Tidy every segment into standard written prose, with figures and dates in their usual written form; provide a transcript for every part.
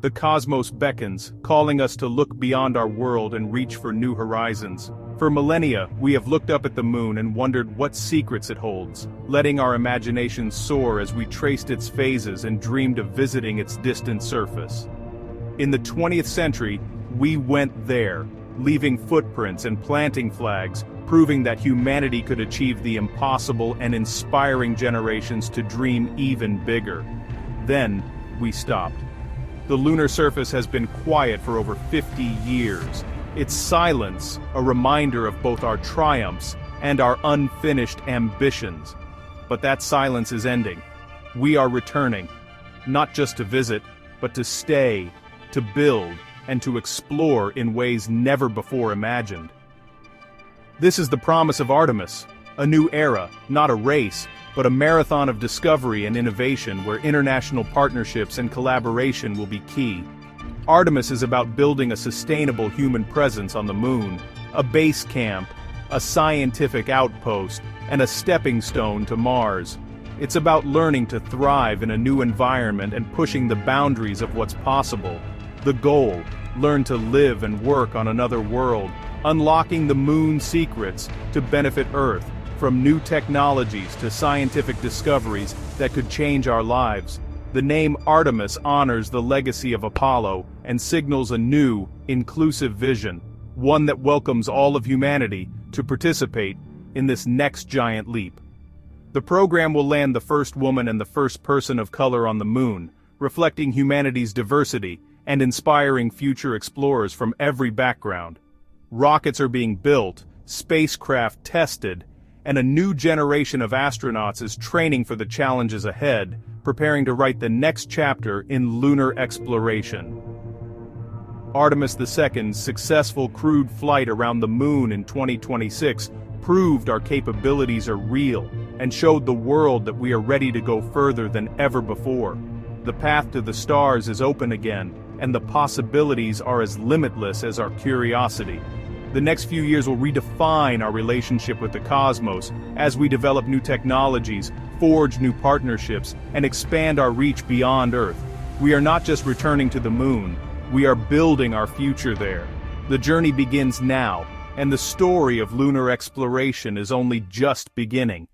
The cosmos beckons, calling us to look beyond our world and reach for new horizons. For millennia, we have looked up at the moon and wondered what secrets it holds, letting our imaginations soar as we traced its phases and dreamed of visiting its distant surface. In the 20th century, we went there, leaving footprints and planting flags, proving that humanity could achieve the impossible and inspiring generations to dream even bigger. Then, we stopped. The lunar surface has been quiet for over 50 years. Its silence, a reminder of both our triumphs and our unfinished ambitions. But that silence is ending. We are returning, not just to visit, but to stay, to build, and to explore in ways never before imagined. This is the promise of Artemis, a new era, not a race, but a marathon of discovery and innovation where international partnerships and collaboration will be key. Artemis is about building a sustainable human presence on the moon, a base camp, a scientific outpost, and a stepping stone to Mars. It's about learning to thrive in a new environment and pushing the boundaries of what's possible. The goal, learn to live and work on another world, unlocking the moon's secrets to benefit Earth, from new technologies to scientific discoveries that could change our lives. The name Artemis honors the legacy of Apollo and signals a new, inclusive vision, one that welcomes all of humanity to participate in this next giant leap. The program will land the first woman and the first person of color on the moon, reflecting humanity's diversity and inspiring future explorers from every background. Rockets are being built, spacecraft tested, and a new generation of astronauts is training for the challenges ahead, preparing to write the next chapter in lunar exploration. Artemis II's successful crewed flight around the moon in 2026 proved our capabilities are real and showed the world that we are ready to go further than ever before. The path to the stars is open again, and the possibilities are as limitless as our curiosity. The next few years will redefine our relationship with the cosmos as we develop new technologies, forge new partnerships, and expand our reach beyond Earth. We are not just returning to the moon, we are building our future there. The journey begins now, and the story of lunar exploration is only just beginning.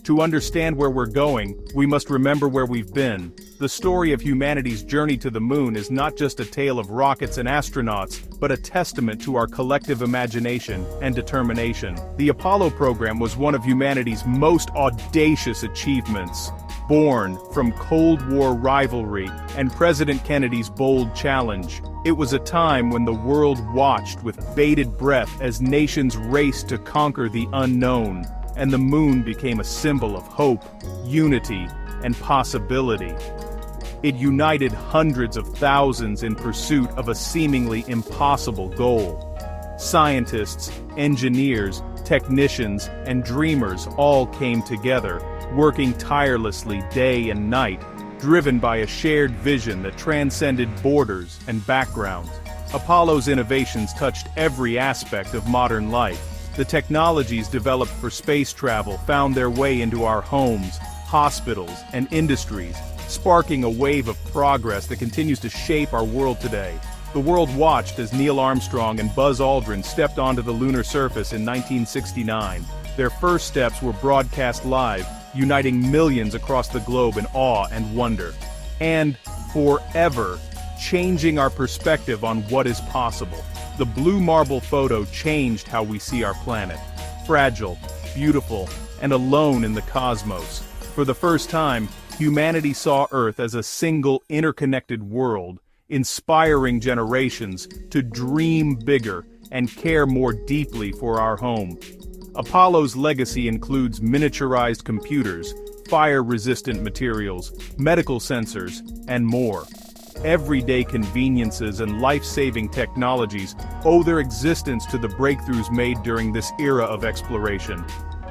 To understand where we're going, we must remember where we've been. The story of humanity's journey to the moon is not just a tale of rockets and astronauts, but a testament to our collective imagination and determination. The Apollo program was one of humanity's most audacious achievements. Born from Cold War rivalry and President Kennedy's bold challenge, it was a time when the world watched with bated breath as nations raced to conquer the unknown, and the moon became a symbol of hope, unity, and possibility. It united hundreds of thousands in pursuit of a seemingly impossible goal. Scientists, engineers, technicians, and dreamers all came together, working tirelessly day and night, driven by a shared vision that transcended borders and backgrounds. Apollo's innovations touched every aspect of modern life. The technologies developed for space travel found their way into our homes, hospitals, and industries, sparking a wave of progress that continues to shape our world today. The world watched as Neil Armstrong and Buzz Aldrin stepped onto the lunar surface in 1969. Their first steps were broadcast live, uniting millions across the globe in awe and wonder. And, forever, changing our perspective on what is possible. The blue marble photo changed how we see our planet. Fragile, beautiful, and alone in the cosmos. For the first time, humanity saw Earth as a single interconnected world, inspiring generations to dream bigger and care more deeply for our home. Apollo's legacy includes miniaturized computers, fire-resistant materials, medical sensors, and more. Everyday conveniences and life-saving technologies owe their existence to the breakthroughs made during this era of exploration.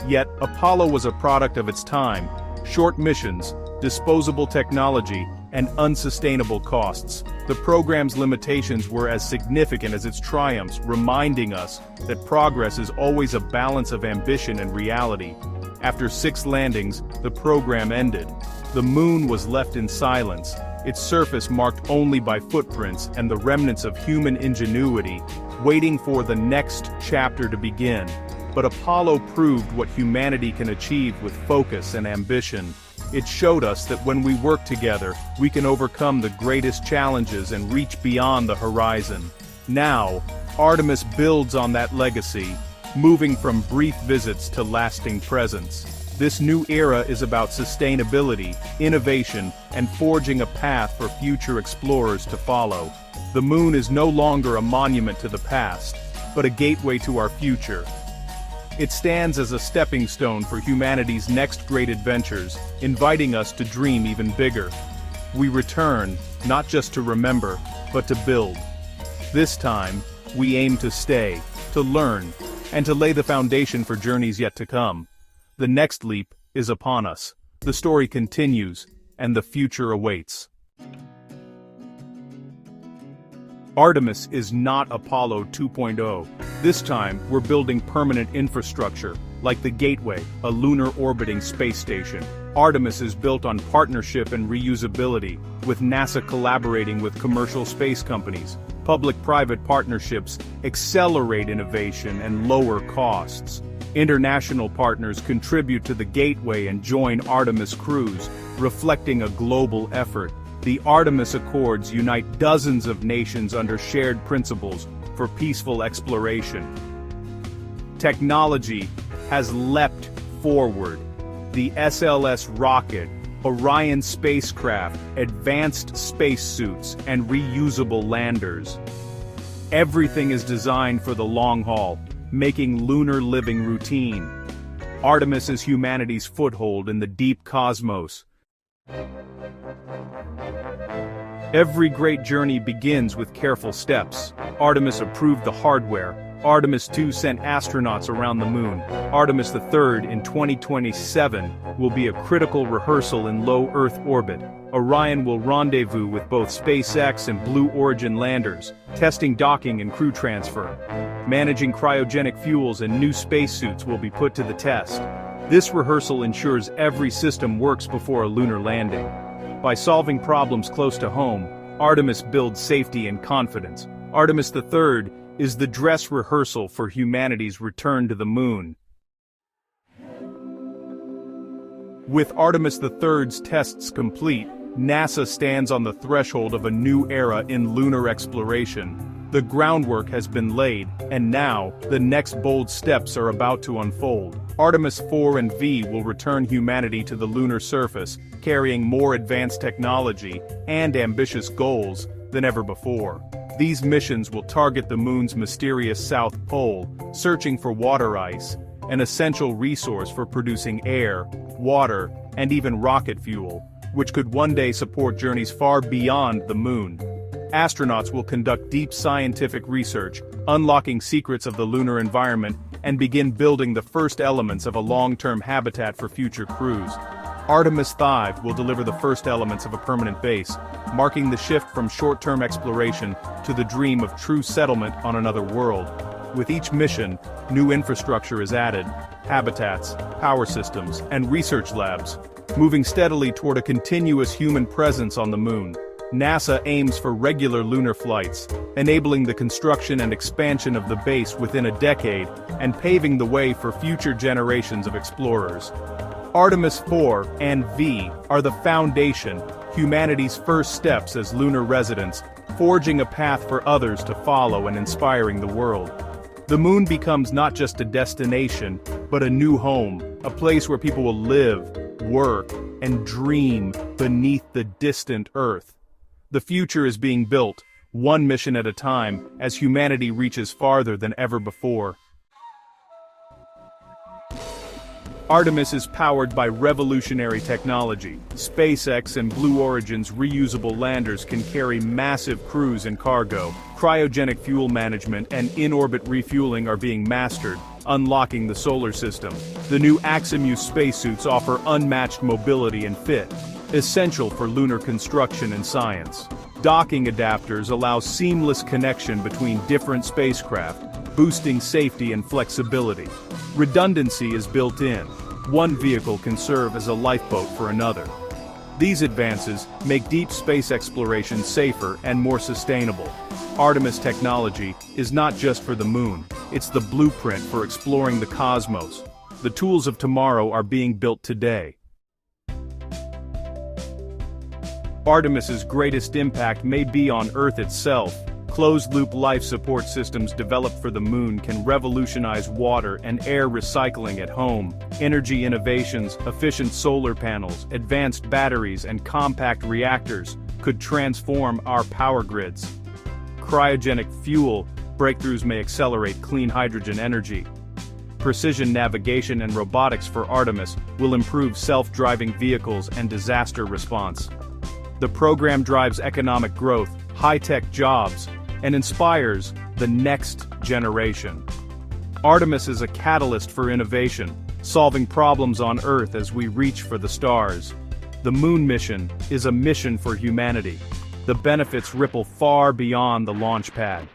Yet, Apollo was a product of its time: short missions, disposable technology, and unsustainable costs. The program's limitations were as significant as its triumphs, reminding us that progress is always a balance of ambition and reality. After 6 landings, the program ended. The moon was left in silence, its surface marked only by footprints and the remnants of human ingenuity, waiting for the next chapter to begin. But Apollo proved what humanity can achieve with focus and ambition. It showed us that when we work together, we can overcome the greatest challenges and reach beyond the horizon. Now, Artemis builds on that legacy, moving from brief visits to lasting presence. This new era is about sustainability, innovation, and forging a path for future explorers to follow. The moon is no longer a monument to the past, but a gateway to our future. It stands as a stepping stone for humanity's next great adventures, inviting us to dream even bigger. We return, not just to remember, but to build. This time, we aim to stay, to learn, and to lay the foundation for journeys yet to come. The next leap is upon us. The story continues, and the future awaits. Artemis is not Apollo 2.0. This time, we're building permanent infrastructure, like the Gateway, a lunar orbiting space station. Artemis is built on partnership and reusability, with NASA collaborating with commercial space companies. Public-private partnerships accelerate innovation and lower costs. International partners contribute to the Gateway and join Artemis crews, reflecting a global effort. The Artemis Accords unite dozens of nations under shared principles for peaceful exploration. Technology has leapt forward. The SLS rocket, Orion spacecraft, advanced spacesuits, and reusable landers. Everything is designed for the long haul, making lunar living routine. Artemis is humanity's foothold in the deep cosmos. Every great journey begins with careful steps. Artemis approved the hardware. Artemis II sent astronauts around the moon. Artemis III in 2027 will be a critical rehearsal in low Earth orbit. Orion will rendezvous with both SpaceX and Blue Origin landers, testing docking and crew transfer. Managing cryogenic fuels and new spacesuits will be put to the test. This rehearsal ensures every system works before a lunar landing. By solving problems close to home, Artemis builds safety and confidence. Artemis III is the dress rehearsal for humanity's return to the moon. With Artemis III's tests complete, NASA stands on the threshold of a new era in lunar exploration. The groundwork has been laid, and now, the next bold steps are about to unfold. Artemis IV and V will return humanity to the lunar surface, carrying more advanced technology and ambitious goals than ever before. These missions will target the moon's mysterious south pole, searching for water ice, an essential resource for producing air, water, and even rocket fuel, which could one day support journeys far beyond the moon. Astronauts will conduct deep scientific research, unlocking secrets of the lunar environment, and begin building the first elements of a long-term habitat for future crews. Artemis V will deliver the first elements of a permanent base, marking the shift from short-term exploration to the dream of true settlement on another world. With each mission, new infrastructure is added: habitats, power systems, and research labs, moving steadily toward a continuous human presence on the moon. NASA aims for regular lunar flights, enabling the construction and expansion of the base within a decade and paving the way for future generations of explorers. Artemis IV and V are the foundation, humanity's first steps as lunar residents, forging a path for others to follow and inspiring the world. The moon becomes not just a destination, but a new home, a place where people will live, work, and dream beneath the distant Earth. The future is being built, one mission at a time, as humanity reaches farther than ever before. Artemis is powered by revolutionary technology. SpaceX and Blue Origin's reusable landers can carry massive crews and cargo. Cryogenic fuel management and in-orbit refueling are being mastered, unlocking the solar system. The new Artemis spacesuits offer unmatched mobility and fit, essential for lunar construction and science. Docking adapters allow seamless connection between different spacecraft, boosting safety and flexibility. Redundancy is built in. One vehicle can serve as a lifeboat for another. These advances make deep space exploration safer and more sustainable. Artemis technology is not just for the moon, it's the blueprint for exploring the cosmos. The tools of tomorrow are being built today. Artemis's greatest impact may be on Earth itself. Closed-loop life support systems developed for the moon can revolutionize water and air recycling at home. Energy innovations, efficient solar panels, advanced batteries, and compact reactors could transform our power grids. Cryogenic fuel breakthroughs may accelerate clean hydrogen energy. Precision navigation and robotics for Artemis will improve self-driving vehicles and disaster response. The program drives economic growth, high-tech jobs, and inspires the next generation. Artemis is a catalyst for innovation, solving problems on Earth as we reach for the stars. The moon mission is a mission for humanity. The benefits ripple far beyond the launch pad.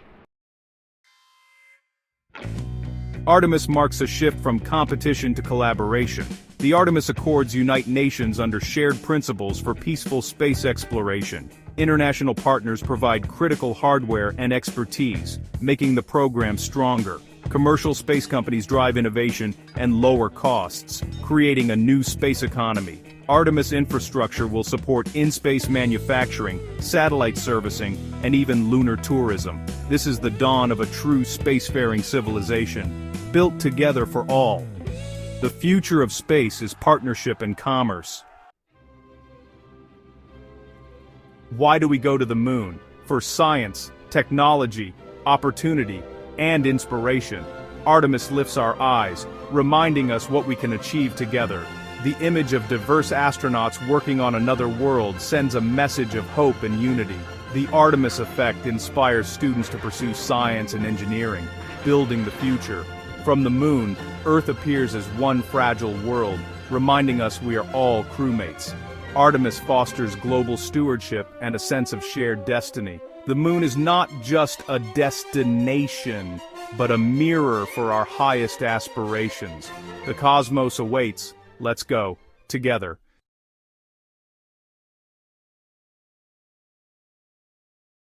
Artemis marks a shift from competition to collaboration. The Artemis Accords unite nations under shared principles for peaceful space exploration. International partners provide critical hardware and expertise, making the program stronger. Commercial space companies drive innovation and lower costs, creating a new space economy. Artemis infrastructure will support in-space manufacturing, satellite servicing, and even lunar tourism. This is the dawn of a true spacefaring civilization, built together for all. The future of space is partnership and commerce. Why do we go to the moon? For science, technology, opportunity, and inspiration. Artemis lifts our eyes, reminding us what we can achieve together. The image of diverse astronauts working on another world sends a message of hope and unity. The Artemis effect inspires students to pursue science and engineering, building the future. From the moon, Earth appears as one fragile world, reminding us we are all crewmates. Artemis fosters global stewardship and a sense of shared destiny. The moon is not just a destination, but a mirror for our highest aspirations. The cosmos awaits. Let's go, together.